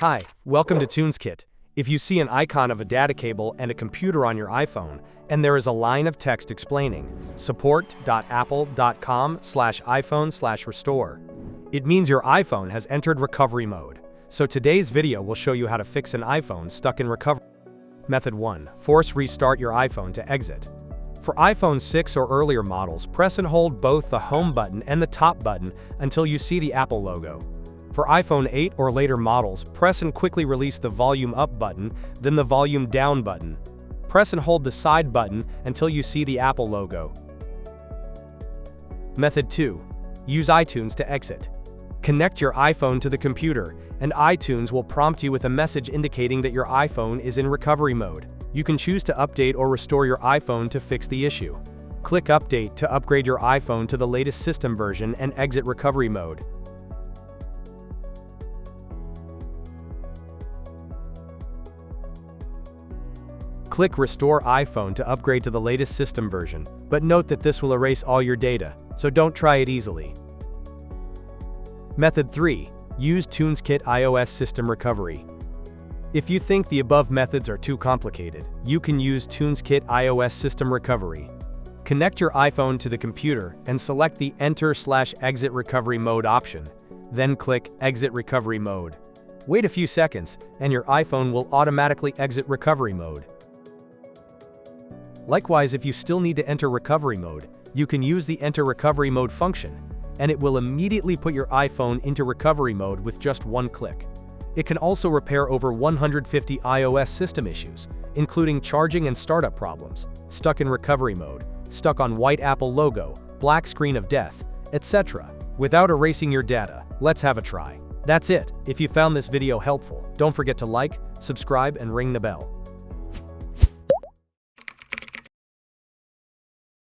Hi, welcome to TunesKit. If you see an icon of a data cable and a computer on your iPhone, and there is a line of text explaining support.apple.com/iPhone/restore, it means your iPhone has entered recovery mode. So today's video will show you how to fix an iPhone stuck in recovery. Method 1. Force restart your iPhone to exit. For iPhone 6 or earlier models, press and hold both the home button and the top button until you see the Apple logo. For iPhone 8 or later models, press and quickly release the volume up button, then the volume down button. Press and hold the side button until you see the Apple logo. Method 2. Use iTunes to exit. Connect your iPhone to the computer, and iTunes will prompt you with a message indicating that your iPhone is in recovery mode. You can choose to update or restore your iPhone to fix the issue. Click Update to upgrade your iPhone to the latest system version and exit recovery mode. Click Restore iPhone to upgrade to the latest system version, but note that this will erase all your data, so don't try it easily. Method 3. Use TunesKit iOS System Recovery. If you think the above methods are too complicated, you can use TunesKit iOS System Recovery. Connect your iPhone to the computer and select the Enter/Exit Recovery Mode option. Then click Exit Recovery Mode. Wait a few seconds, and your iPhone will automatically exit recovery mode. Likewise, if you still need to enter recovery mode, you can use the Enter Recovery Mode function, and it will immediately put your iPhone into recovery mode with just one click. It can also repair over 150 iOS system issues, including charging and startup problems, stuck in recovery mode, stuck on white Apple logo, black screen of death, etc., without erasing your data. Let's have a try. That's it. If you found this video helpful, don't forget to like, subscribe, and ring the bell.